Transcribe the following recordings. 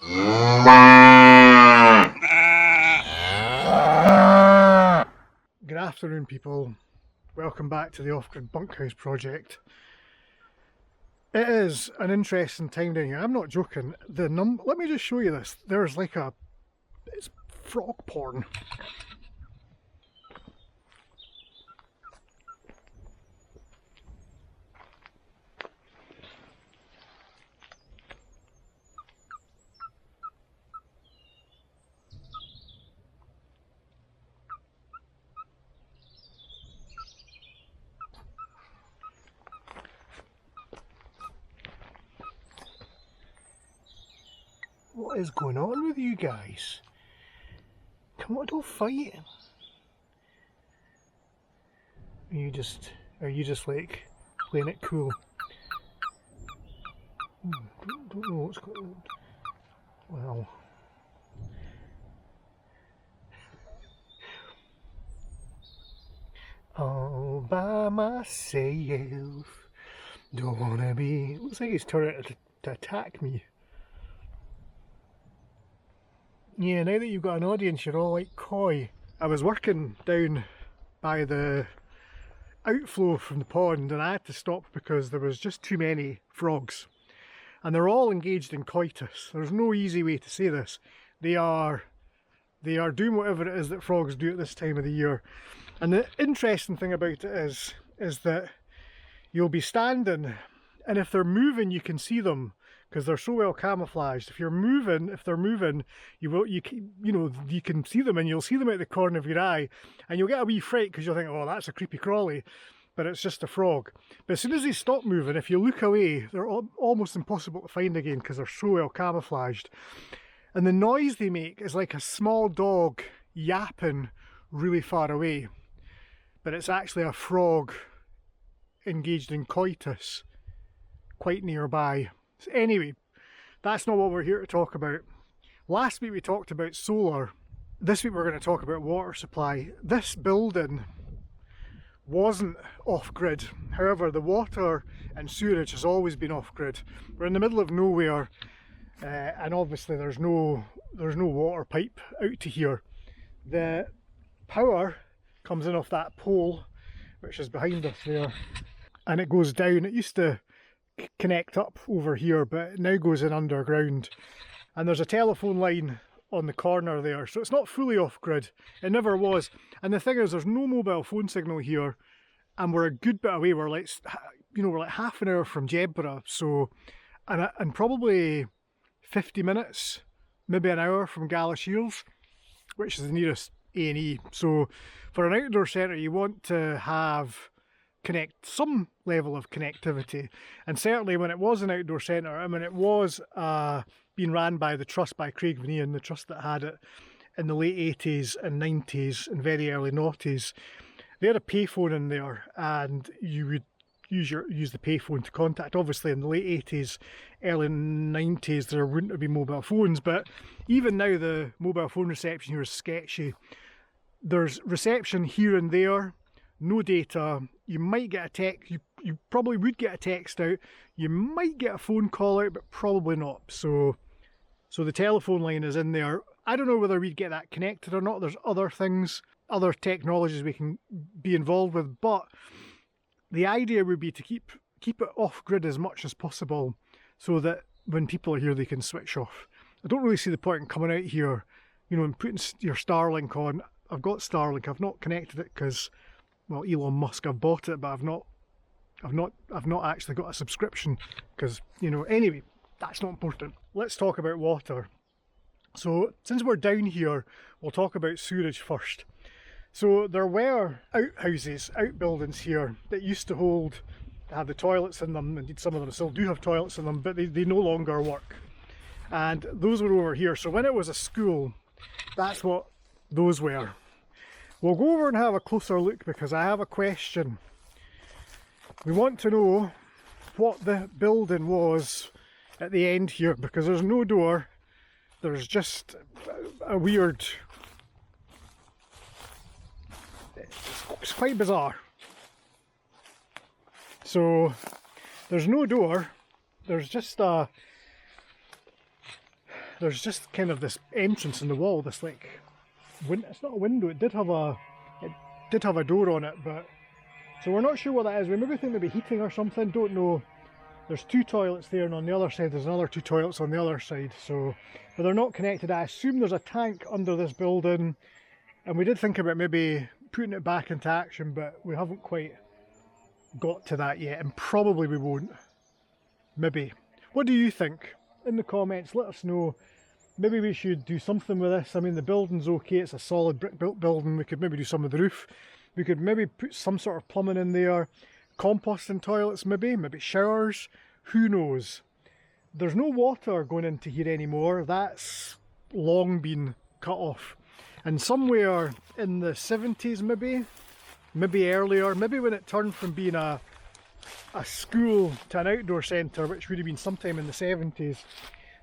Good afternoon, people. Welcome back to the off-grid bunkhouse project. It is an interesting time down here. I'm not joking. Let me just show you this. There's like it's frog porn. What is going on with you guys? Come on, don't fight. Are you just like playing it cool? Don't know what's going on. Well, all by myself. Don't wanna be. Looks like he's turning to attack me. Yeah, now that you've got an audience, you're all like coy. I was working down by the outflow from the pond and I had to stop because there was just too many frogs. And they're all engaged in coitus. There's no easy way to say this. They are doing whatever it is that frogs do at this time of the year. And the interesting thing about it is that you'll be standing, and if they're moving, you can see them because they're so well camouflaged. If they're moving, you can see them, and you'll see them out the corner of your eye, and you'll get a wee fright because you'll think, oh, that's a creepy crawly, but it's just a frog. But as soon as they stop moving, if you look away, they're almost impossible to find again because they're so well camouflaged. And the noise they make is like a small dog yapping really far away, but it's actually a frog engaged in coitus quite nearby. So anyway, that's not what we're here to talk about. Last week we talked about solar. This week we're going to talk about water supply. This building wasn't off-grid. However, the water and sewerage has always been off-grid. We're in the middle of nowhere, and obviously there's no water pipe out to here. The power comes in off that pole, which is behind us there, and it goes down. It used to connect up over here, but it now goes in underground. And there's a telephone line on the corner there, so it's not fully off-grid. It never was. And the thing is, there's no mobile phone signal here, and we're a good bit away. We're like half an hour from Jedburgh, so and probably 50 minutes, maybe an hour from Galashiels, which is the nearest A&E. So for an outdoor centre, you want to have some level of connectivity, and certainly when it was an outdoor centre, I mean, it was being ran by the trust, by Craig Vanian, the trust that had it in the late 80s and 90s and very early noughties. They had a payphone in there, and you would use the payphone to contact. Obviously in the late 80s, early 90s, there wouldn't have been mobile phones, but even now the mobile phone reception here is sketchy. There's reception here and there, no data. You might get a text, you probably would get a text out, you might get a phone call out, but probably not. So the telephone line is in there. I don't know whether we'd get that connected or not. There's other things, other technologies we can be involved with, but the idea would be to keep it off-grid as much as possible so that when people are here they can switch off. I don't really see the point in coming out here, and putting your Starlink on. I've got Starlink, I've not connected it because, well, Elon Musk, I've bought it, but I've not actually got a subscription because, anyway, that's not important. Let's talk about water. So since we're down here, we'll talk about sewerage first. So there were outbuildings here that used to have the toilets in them. Indeed, some of them still do have toilets in them, but they no longer work. And those were over here. So when it was a school, that's what those were. We'll go over and have a closer look because I have a question. We want to know what the building was at the end here, because there's no door. There's just a weird... It's quite bizarre. So there's no door. There's just a there's just kind of this entrance in the wall, this like, it's not a window, it did have a door on it, but, so we're not sure what that is. We maybe think maybe heating or something, don't know. There's 2 toilets there, and on the other side there's another 2 toilets on the other side, so, but they're not connected. I assume there's a tank under this building, and we did think about maybe putting it back into action, but we haven't quite got to that yet, and probably we won't. Maybe. What do you think? In the comments, let us know. Maybe we should do something with this. I mean, the building's okay, it's a solid brick built building. We could maybe do some of the roof. We could maybe put some sort of plumbing in there. Composting toilets maybe showers, who knows. There's no water going into here anymore, that's long been cut off. And somewhere in the 70s maybe earlier, maybe when it turned from being a school to an outdoor centre, which would have been sometime in the 70s,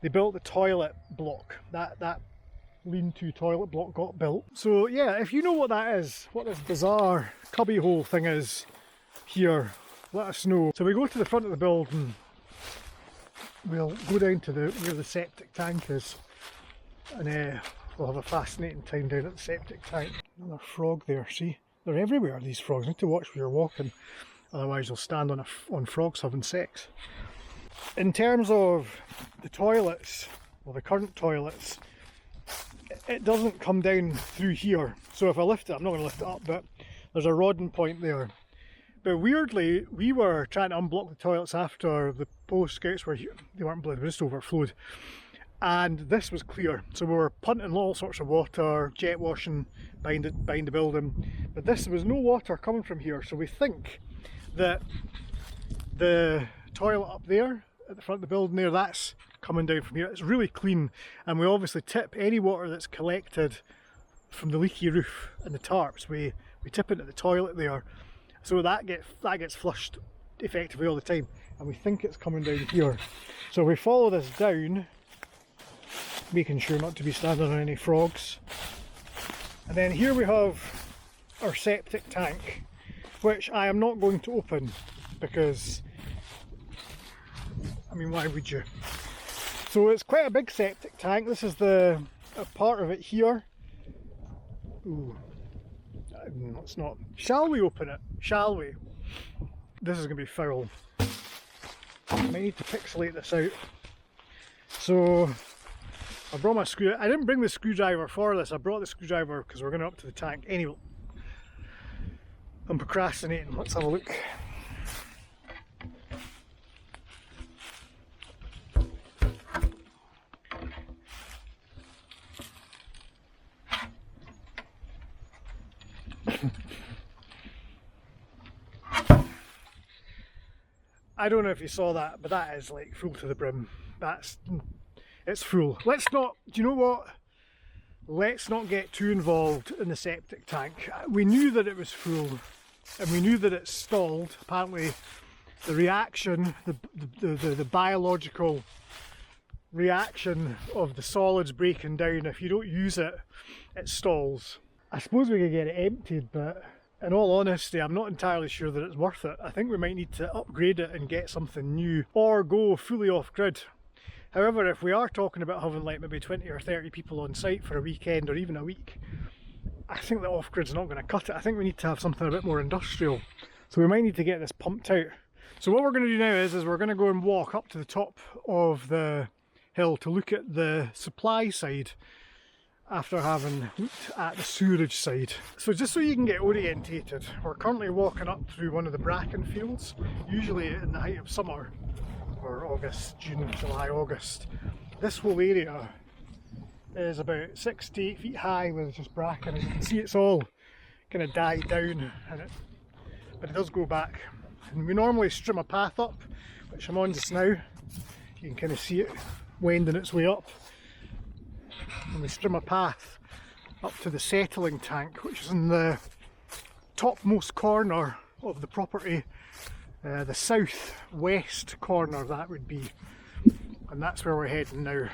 they built the toilet block. That lean-to toilet block got built. So yeah, if you know what that is, what this bizarre cubbyhole thing is here, let us know. So we go to the front of the building, we'll go down to where the septic tank is, and we'll have a fascinating time down at the septic tank. Another frog there, see? They're everywhere, these frogs. You need to watch where you're walking, otherwise you'll stand on frogs having sex. In terms of the toilets, well, the current toilets, it doesn't come down through here. So if I lift it, I'm not going to lift it up, but there's a rodding point there. But weirdly, we were trying to unblock the toilets after the post scouts were here. They weren't blood, they were just overflowed. And this was clear. So we were punting all sorts of water, jet washing behind the building. But there was no water coming from here. So we think that the toilet up there, at the front of the building there, that's coming down from here. It's really clean. And we obviously tip any water that's collected from the leaky roof and the tarps. We tip into the toilet there. So that gets flushed effectively all the time, and we think it's coming down here. So we follow this down, making sure not to be standing on any frogs. And then here we have our septic tank, which I am not going to open because, I mean, why would you? So it's quite a big septic tank. This is a part of it here. Ooh. Let's not. Shall we open it? Shall we? This is going to be foul. I might need to pixelate this out. So I brought my I didn't bring the screwdriver for this. I brought the screwdriver because we're going up to the tank. Anyway, I'm procrastinating. Let's have a look. I don't know if you saw that, but that is like full to the brim. It's full. Let's not, do you know what? Let's not get too involved in the septic tank. We knew that it was full, and we knew that it stalled. Apparently the reaction, the biological reaction of the solids breaking down, if you don't use it, it stalls. I suppose we could get it emptied, but in all honesty, I'm not entirely sure that it's worth it. I think we might need to upgrade it and get something new, or go fully off-grid. However, if we are talking about having like maybe 20 or 30 people on site for a weekend or even a week, I think the off-grid's not going to cut it. I think we need to have something a bit more industrial. So we might need to get this pumped out. So what we're going to do now is we're going to go and walk up to the top of the hill to look at the supply side, after having looked at the sewerage side. So just so you can get orientated, we're currently walking up through one of the bracken fields, usually in the height of summer, or August, June, July, August. This whole area is about 6 to 8 feet high with just bracken. As you can see, it's all kind of died down, but it does go back. And we normally strim a path up, which I'm on just now. You can kind of see it wending its way up. And we strim a path up to the settling tank, which is in the topmost corner of the property, the south-west corner that would be, and that's where we're heading now.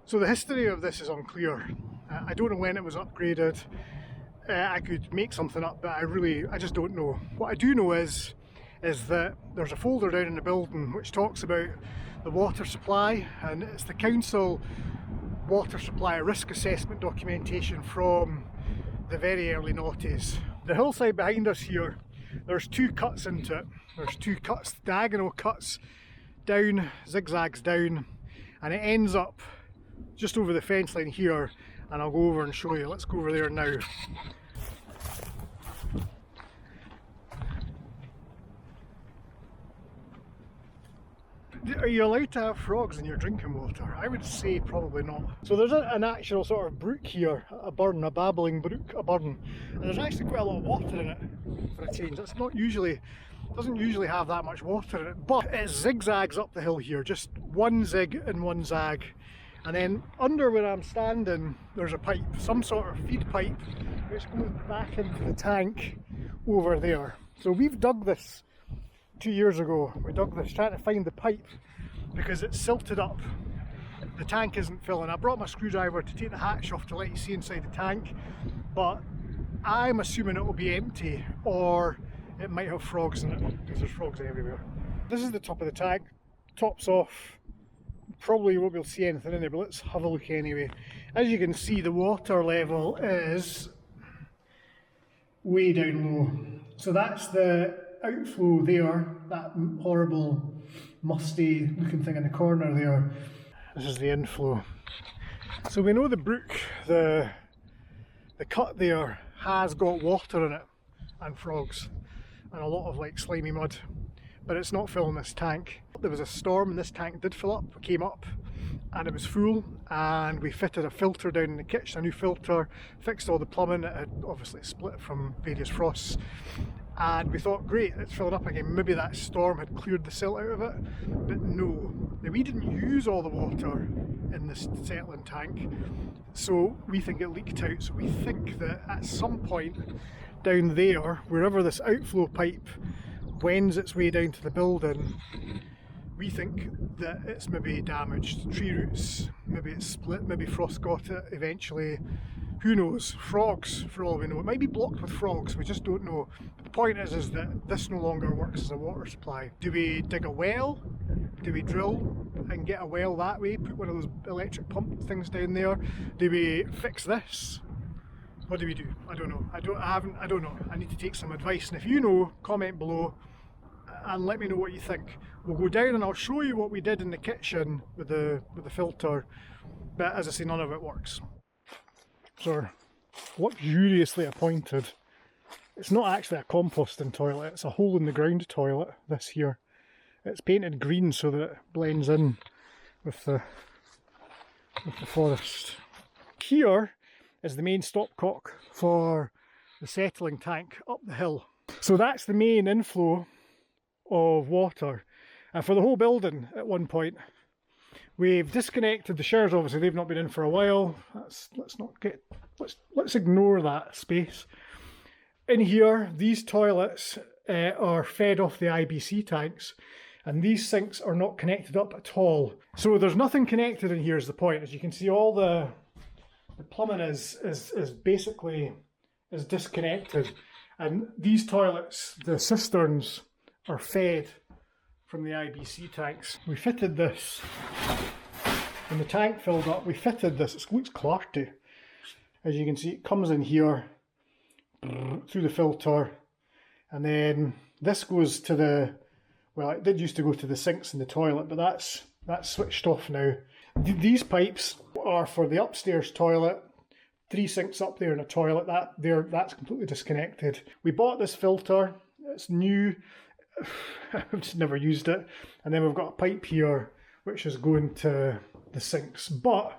So the history of this is unclear. I don't know when it was upgraded. I could make something up, but I just don't know. What I do know is that there's a folder down in the building which talks about the water supply, and it's the council water supply risk assessment documentation from the very early noughties. The hillside behind us here, there's two cuts into it. There's two cuts, diagonal cuts down, zigzags down, and it ends up just over the fence line here, and I'll go over and show you. Let's go over there now. Are you allowed to have frogs in your drinking water? I would say probably not. So there's an actual sort of brook here, a burn, a babbling brook, a burn, and there's actually quite a lot of water in it for a change. It's not usually, doesn't usually have that much water in it, but it zigzags up the hill here, just one zig and one zag. And then under where I'm standing, there's a pipe, some sort of feed pipe, which goes back into the tank over there. So we've dug this 2 years ago. We dug this trying to find the pipe because it's silted up. The tank isn't filling. I brought my screwdriver to take the hatch off to let you see inside the tank, but I'm assuming it will be empty, or it might have frogs in it because there's frogs everywhere. This is the top of the tank, tops off. Probably you won't be able to see anything in there, but let's have a look anyway. As you can see, the water level is way down low. So that's the outflow there, that horrible musty looking thing in the corner there. This is the inflow. So we know the brook, the cut there has got water in it and frogs and a lot of like slimy mud, but it's not filling this tank. There was a storm and this tank did fill up. We came up and it was full, and we fitted a filter down in the kitchen, a new filter, fixed all the plumbing. It had obviously split from various frosts, and we thought, great, it's filling up again. Maybe that storm had cleared the silt out of it, but no. Now, we didn't use all the water in this settling tank, so we think it leaked out. So we think that at some point down there, wherever this outflow pipe wends its way down to the building, we think that it's maybe damaged. Tree roots, maybe it's split, maybe frost got it eventually. Who knows? Frogs, for all we know. It might be blocked with frogs, we just don't know. But the point is that this no longer works as a water supply. Do we dig a well? Do we drill and get a well that way? Put one of those electric pump things down there? Do we fix this? What do we do? I don't know. I don't know. I need to take some advice. And if you know, comment below and let me know what you think. We'll go down and I'll show you what we did in the kitchen with the filter, but as I say, none of it works. So luxuriously appointed. It's not actually a composting toilet, it's a hole in the ground toilet, this here. It's painted green so that it blends in with the forest. Here is the main stopcock for the settling tank up the hill. So that's the main inflow of water, and for the whole building at one point. We've disconnected the showers, obviously they've not been in for a while. Let's ignore that space. In here, these toilets are fed off the IBC tanks, and these sinks are not connected up at all. So there's nothing connected in here is the point. As you can see, all the plumbing is basically disconnected, and these toilets, the cisterns, are fed from the IBC tanks. We fitted this, when the tank filled up, we fitted this. It looks clarty. As you can see, it comes in here, through the filter, and then this goes to the, well, it did used to go to the sinks in the toilet, but that's switched off now. These pipes are for the upstairs toilet, 3 sinks up there and a toilet, that's completely disconnected. We bought this filter, it's new, I've just never used it, and then we've got a pipe here which is going to the sinks, but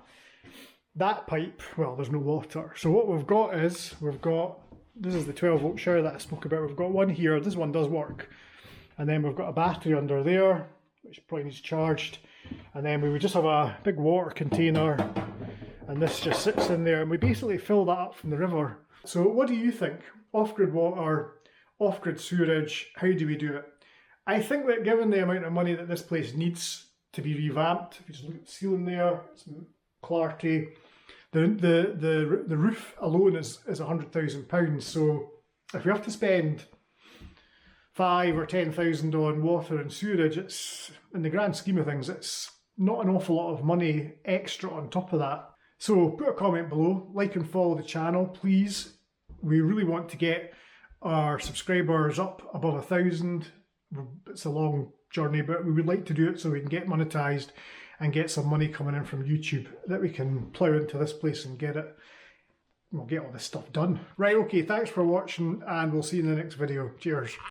that pipe, well, there's no water. So what we've got is, this is the 12 volt shower that I spoke about. We've got one here, this one does work, and then we've got a battery under there which probably needs charged, and then we would just have a big water container, and this just sits in there, and we basically fill that up from the river. So what do you think? Off-grid water, off-grid sewerage, how do we do it? I think that given the amount of money that this place needs to be revamped, if you just look at the ceiling there, it's clarity. The roof alone is £100,000. So if we have to spend 5 or 10,000 on water and sewerage, it's, in the grand scheme of things, it's not an awful lot of money extra on top of that. So put a comment below, like and follow the channel, please. We really want to get our subscribers up above 1,000. It's a long journey, but we would like to do it so we can get monetized and get some money coming in from YouTube that we can plough into this place and get it. We'll get all this stuff done. Right, okay, thanks for watching, and we'll see you in the next video. Cheers.